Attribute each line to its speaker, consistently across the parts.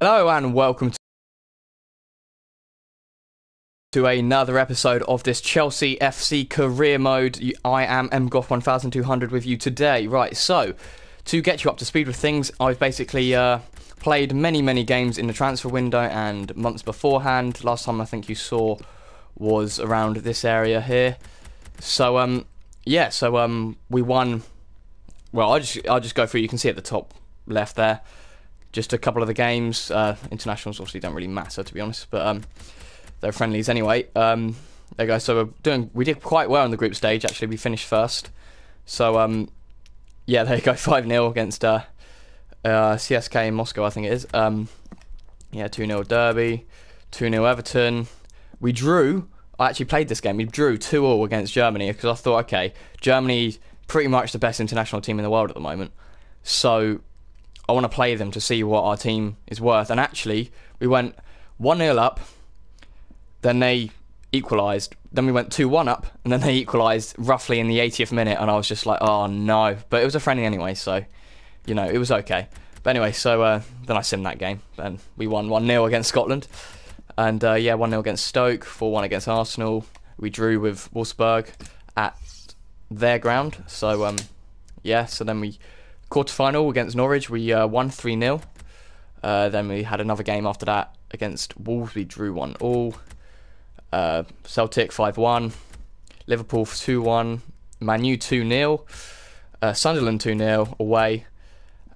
Speaker 1: Hello and welcome to another episode of this Chelsea FC career mode. I am mgoff1200 with you today. Right, so to get you up to speed with things, I've basically played many games in the transfer window and months beforehand. Last time I think you saw was around this area here. So we won. Well, I'll just go through. You can see at the top left there. Just a couple of the games. Internationals obviously don't really matter, to be honest, but they're friendlies anyway. There you go. So we did quite well in the group stage. Actually, we finished first. So yeah, there you go. 5-0 against CSK in Moscow, I think it is. 2-0 Derby, 2-0 Everton. We drew. I actually played this game. We drew 2-2 against Germany because I thought, okay, Germany's pretty much the best international team in the world at the moment. So I want to play them to see what our team is worth. And actually, we went 1-0 up, then they equalised. Then we went 2-1 up, and then they equalised roughly in the 80th minute. And I was just like, oh no. But it was a friendly anyway, so, you know, it was okay. But anyway, so then I simmed that game, and we won 1-0 against Scotland. And 1-0 against Stoke, 4-1 against Arsenal. We drew with Wolfsburg at their ground. So, so then we quarter-final against Norwich, we won 3-0. Then we had another game after that against Wolves, we drew 1-1. Celtic 5-1. Liverpool 2-1. Man U 2-0. Sunderland 2-0 away.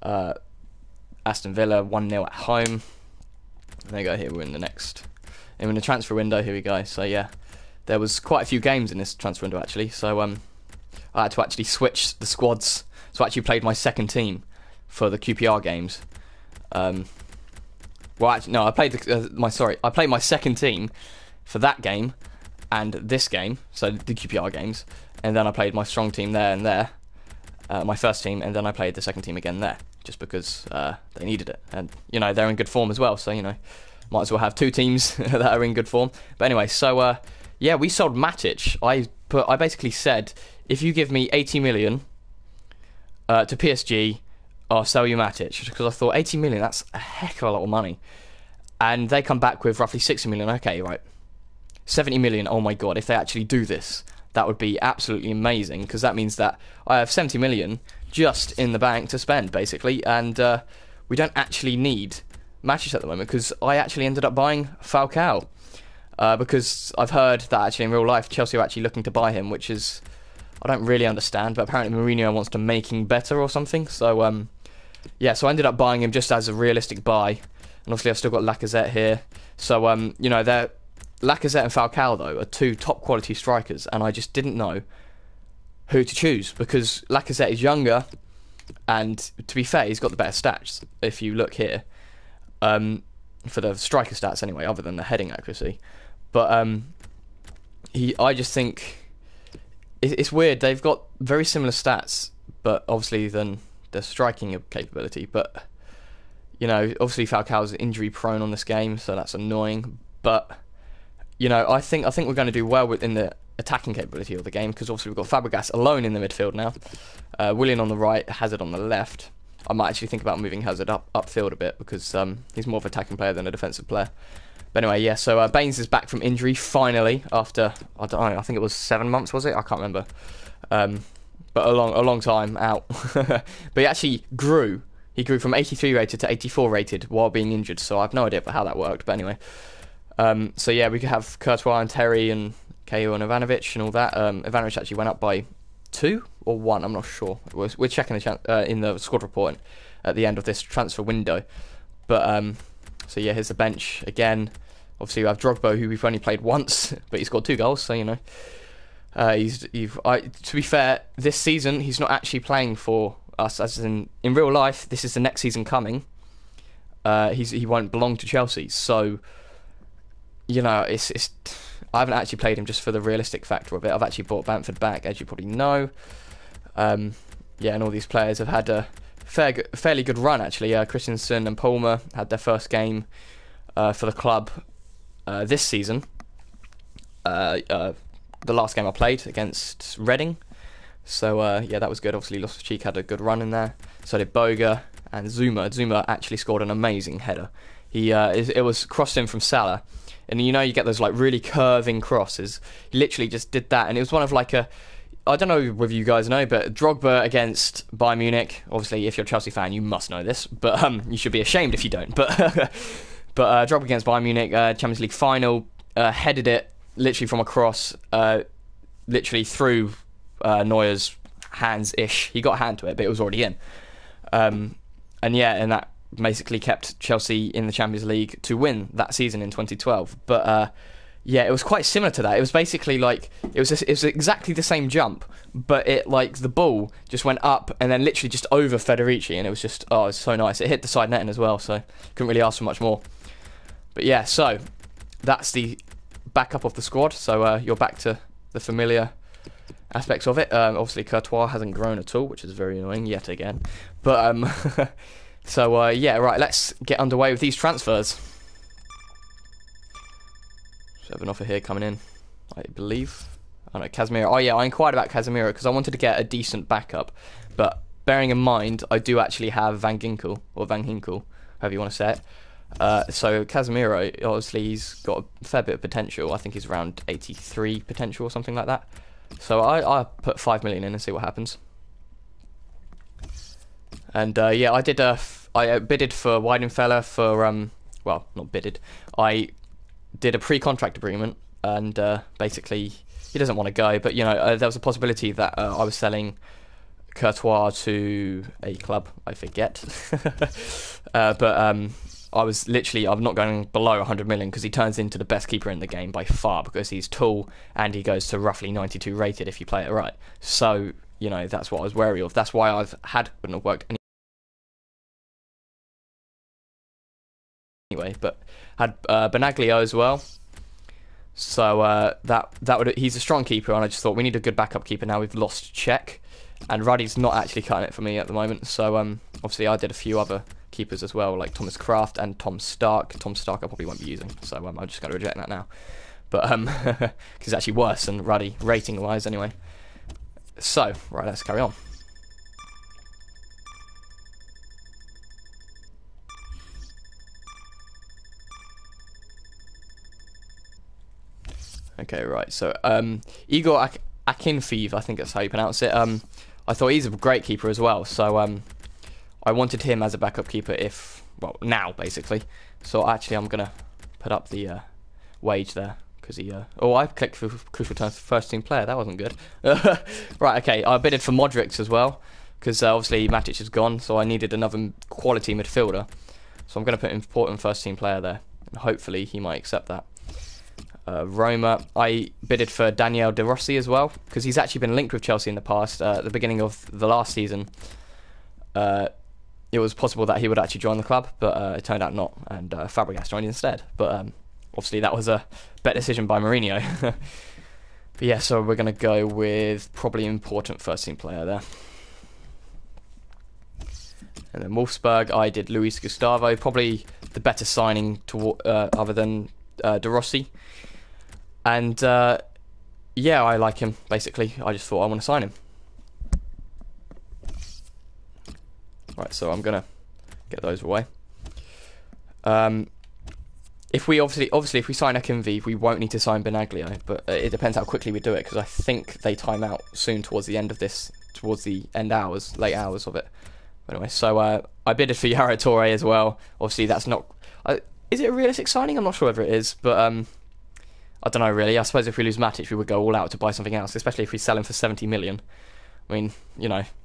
Speaker 1: Aston Villa 1-0 at home. There you go, here we're in the transfer window, here we go. So yeah, there was quite a few games in this transfer window actually, so I had to actually switch the squads. So I actually played my second team for the QPR games. I played my second team for that game and this game, so the QPR games, and then I played my strong team there and there, my first team, and then I played the second team again there, just because they needed it. And, you know, they're in good form as well, so, you know, might as well have two teams that are in good form. But anyway, so, we sold Matic. I basically said, if you give me 80 million... to PSG, I'll sell you Matic, because I thought 80 million, that's a heck of a lot of money. And they come back with roughly 60 million. Okay, right. 70 million, oh my god, if they actually do this, that would be absolutely amazing, because that means that I have 70 million just in the bank to spend, basically, and we don't actually need Matic at the moment, because I actually ended up buying Falcao, because I've heard that actually in real life, Chelsea are actually looking to buy him, which is... I don't really understand, but apparently Mourinho wants to make him better or something. So, so I ended up buying him just as a realistic buy. And obviously I've still got Lacazette here. So, Lacazette and Falcao, though, are two top-quality strikers, and I just didn't know who to choose, because Lacazette is younger, and to be fair, he's got the better stats, if you look here. For the striker stats, anyway, other than the heading accuracy. But I just think... It's weird, they've got very similar stats, but obviously than the striking capability. But, you know, obviously Falcao's injury prone on this game, so that's annoying. But, you know, I think we're going to do well within the attacking capability of the game, because obviously we've got Fabregas alone in the midfield now. Willian on the right, Hazard on the left. I might actually think about moving Hazard upfield a bit, because he's more of an attacking player than a defensive player. But anyway, yeah, so Baines is back from injury, finally, after, I don't know, I think it was 7 months, was it? I can't remember. But a long time out. But he actually grew. He grew from 83 rated to 84 rated while being injured, so I have no idea how that worked, but anyway. So yeah, we could have Courtois and Terry and KO and Ivanovic and all that. Ivanovic actually went up by 2 or 1, I'm not sure. We're checking in the squad report at the end of this transfer window. But... So yeah, here's the bench again. Obviously, we have Drogba, who we've only played once, but he scored 2 goals. So you know, to be fair, this season he's not actually playing for us. As in real life, this is the next season coming. He won't belong to Chelsea. So you know, it's I haven't actually played him just for the realistic factor of it. I've actually brought Bamford back, as you probably know. And all these players have had a fairly good run actually. Christensen and Palmer had their first game for the club this season. The last game I played against Reading. So that was good. Obviously Loftus-Cheek had a good run in there. So did Boga and Zuma. Zuma actually scored an amazing header. It was crossed in from Salah, and you know you get those like really curving crosses. He literally just did that, and it was one of like a. I don't know whether you guys know, but Drogba against Bayern Munich. Obviously, if you're a Chelsea fan, you must know this, but you should be ashamed if you don't. But Drogba against Bayern Munich, Champions League final, headed it literally from across, literally through Neuer's hands-ish. He got a hand to it, but it was already in. And that basically kept Chelsea in the Champions League to win that season in 2012. But it was quite similar to that. It was basically like it was exactly the same jump, but it like the ball just went up and then literally just over Federici, and it was just it was so nice. It hit the side netting as well, so couldn't really ask for much more. But yeah, so that's the backup of the squad. So you're back to the familiar aspects of it. Obviously, Courtois hasn't grown at all, which is very annoying yet again. But right. Let's get underway with these transfers. So I have an offer here coming in, I believe. I don't know, Casemiro. Oh yeah, I inquired about Casemiro because I wanted to get a decent backup. But bearing in mind, I do actually have Van Ginkel, or Van Hinkel, however you want to say it. So Casemiro, obviously he's got a fair bit of potential. I think he's around 83 potential or something like that. So I put 5 million in and see what happens. And I did I bidded for Weidenfeller for not bidded. I did a pre-contract agreement, and basically he doesn't want to go, but there was a possibility that I was selling Courtois to a club, I forget. I'm not going below 100 million because he turns into the best keeper in the game by far, because he's tall and he goes to roughly 92 rated if you play it right. So that's what I was wary of. That's why wouldn't have worked anyway, but had Benaglio as well. So he's a strong keeper, and I just thought we need a good backup keeper now. We've lost Czech, and Ruddy's not actually cutting it for me at the moment. So obviously I did a few other keepers as well, like Thomas Kraft and Tom Stark. Tom Stark I probably won't be using, so I'm just going to reject that now. But because it's actually worse than Ruddy rating wise anyway. So right, let's carry on. Okay, right. So Igor Akinfeev, I think that's how you pronounce it. I thought he's a great keeper as well. So I wanted him as a backup keeper now basically. So actually I'm gonna put up the wage there because he. I clicked for crucial terms for first team player. That wasn't good. Right. Okay. I bidded for Modric as well because obviously Matic is gone, so I needed another quality midfielder. So I'm gonna put important first team player there, and hopefully he might accept that. Roma, I bidded for Daniel De Rossi as well because he's actually been linked with Chelsea in the past. At the beginning of the last season, it was possible that he would actually join the club, but it turned out not, and Fabregas joined instead. But obviously that was a better decision by Mourinho. But yeah, so we're going to go with probably important first team player there. And then Wolfsburg, I did Luis Gustavo, probably the better signing other than De Rossi. And I like him basically. I just thought I want to sign him. Right, so I'm gonna get those away. If we obviously if we sign Akinfeev, we won't need to sign Benaglio, but it depends how quickly we do it because I think they time out soon towards the end of this, towards the late hours of it. Anyway, so I bidded for Yara Touré as well. Obviously, that's not. Is it a realistic signing? I'm not sure whether it is, but I don't know really. I suppose if we lose Matic, we would go all out to buy something else, especially if we sell him for 70 million. I mean,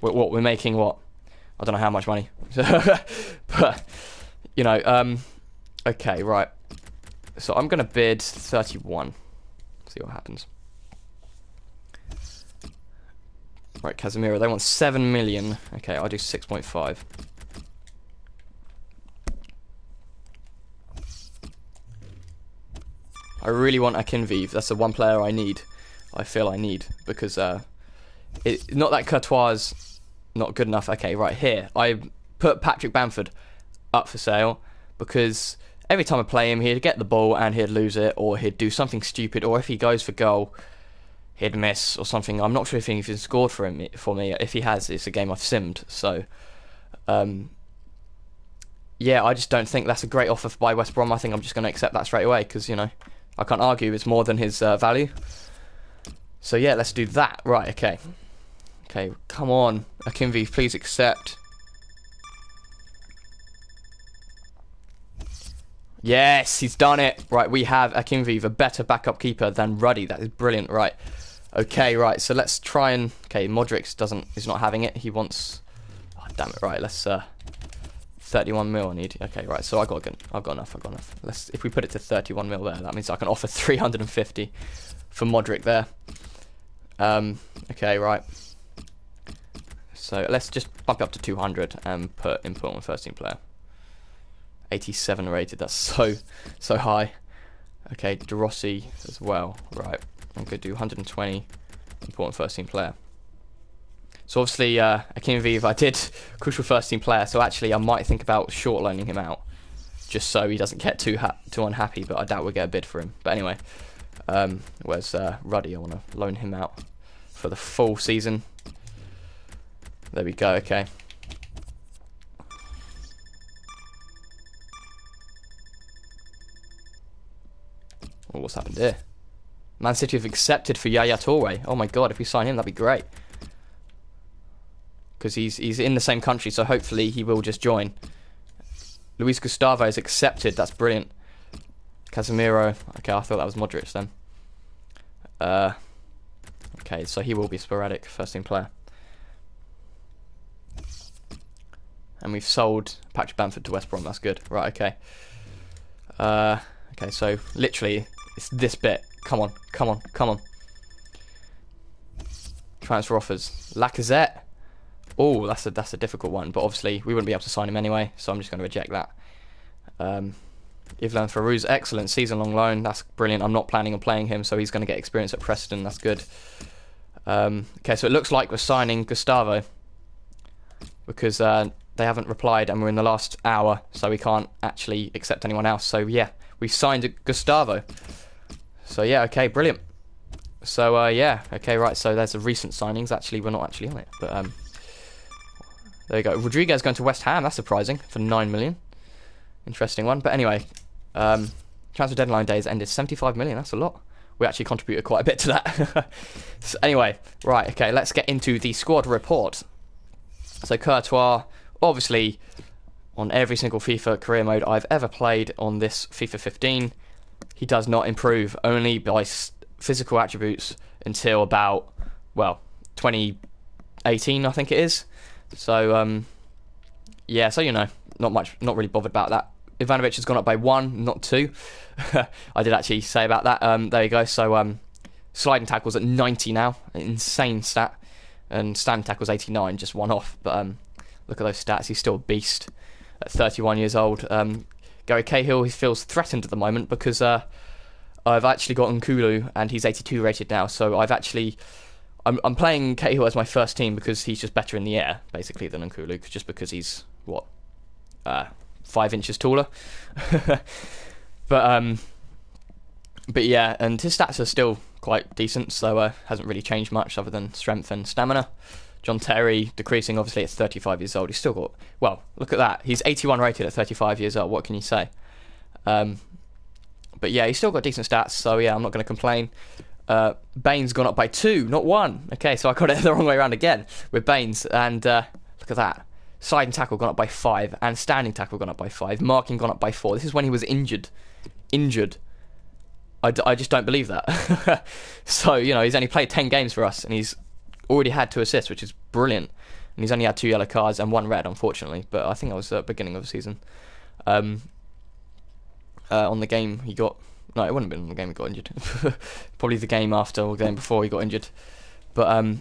Speaker 1: we're making what? I don't know how much money, but okay, right. So I'm gonna bid 31. See what happens. Right, Casemiro. They want 7 million. Okay, I'll do 6.5. I really want Akinfeev. That's the one player I need. I feel I need because not that Courtois is not good enough. Okay, right here I put Patrick Bamford up for sale because every time I play him, he'd get the ball and he'd lose it, or he'd do something stupid, or if he goes for goal, he'd miss or something. I'm not sure if he's even scored for me. If he has, it's a game I've simmed. So, yeah, I just don't think that's a great offer by West Brom. I think I'm just going to accept that straight away because, you know, I can't argue it's more than his value. So yeah, let's do that. Right, okay. Okay, come on. Akinvi, please accept. Yes, he's done it. Right, we have Akinvi, a better backup keeper than Ruddy. That is brilliant. Right. Okay, right. So let's try and... Okay, Modric is not having it. He wants... Oh, damn it. Right, let's... 31 mil I need. Okay, right. So I've got enough. Let's... If we put it to 31 mil there, that means I can offer 350 for Modric there. Okay, right. So let's just bump it up to 200 and put input on first team player. 87 rated. That's so high. Okay, De Rossi as well. Right. I'm going to do 120 important first team player. So obviously, Akinvi, I did crucial first team player, so actually I might think about short loaning him out, just so he doesn't get too unhappy, but I doubt we'll get a bid for him. But anyway, where's Ruddy? I want to loan him out for the full season. There we go, okay. Oh, what's happened here? Man City have accepted for Yaya Toure. Oh my god, if we sign him, that'd be great. Because he's in the same country, so hopefully he will just join. Luis Gustavo is accepted, that's brilliant. Casemiro, okay, I thought that was Modric then. Okay, so he will be sporadic first team player. And we've sold Patrick Bamford to West Brom, that's good. Right, okay. Okay, so literally, it's this bit. Come on. Transfer offers. Lacazette. Oh, that's a difficult one, but obviously we wouldn't be able to sign him anyway, so I'm just going to reject that. Yvlan Farouz, excellent season-long loan. That's brilliant. I'm not planning on playing him, so he's going to get experience at Preston. That's good. Okay, so it looks like we're signing Gustavo because they haven't replied, and we're in the last hour, so we can't actually accept anyone else. So yeah, we've signed Gustavo. So yeah, okay, brilliant. So yeah, okay, right. So there's the recent signings. Actually, we're not actually on it, but there you go. Rodriguez going to West Ham. That's surprising for 9 million. Interesting one. But anyway, transfer deadline days ended 75 million. That's a lot. We actually contributed quite a bit to that. So anyway, right. Okay, let's get into the squad report. So Courtois, obviously, on every single FIFA career mode I've ever played on this FIFA 15. He does not improve, only by physical attributes until about, well, 2018, I think it is. So, yeah, so, you know, not really bothered about that. Ivanovic has gone up by 1, not 2. I did actually say about that. There you go. So, sliding tackles at 90 now, an insane stat. And standing tackles 89, just one off. But look at those stats. He's still a beast at 31 years old. Gary Cahill, he feels threatened at the moment because I've actually got Nkulu and he's 82 rated now. So I'm playing Cahill as my first team because he's just better in the air basically than Nkulu, just because he's 5 inches taller. But yeah, and his stats are still quite decent, so hasn't really changed much other than strength and stamina. John Terry decreasing, obviously at 35 years old. He's still got, well, look at that. He's 81 rated at 35 years old. What can you say? But yeah, he's still got decent stats, so yeah, I'm not going to complain. Baines gone up by 2, not 1. Okay, so I got it the wrong way around again with Baines. And look at that. Sliding tackle gone up by 5, and standing tackle gone up by 5. Marking gone up by 4. This is when he was injured. I just don't believe that. So, you know, he's only played 10 games for us, and he's already had 2 assists, which is brilliant. And he's only had 2 yellow cards and 1 red, unfortunately. But I think that was the beginning of the season. On the game he got... No, it wouldn't have been on the game he got injured. Probably the game after or the game before he got injured. But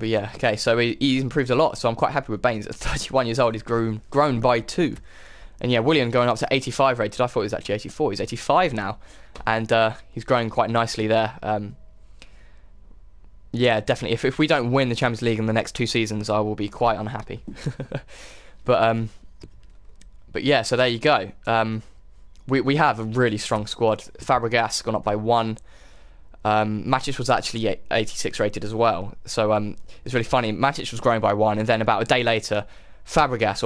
Speaker 1: yeah, okay, so he's improved a lot. So I'm quite happy with Baines. At 31 years old, he's grown by 2. And yeah, Willian going up to 85 rated. I thought he was actually 84. He's 85 now. And he's growing quite nicely there. Yeah, definitely. If we don't win the Champions League in the next 2 seasons, I will be quite unhappy. But yeah, so there you go. We have a really strong squad. Fabregas gone up by 1. Matic was actually 86 rated as well. So it's really funny. Matic was growing by 1, and then about a day later, Fabregas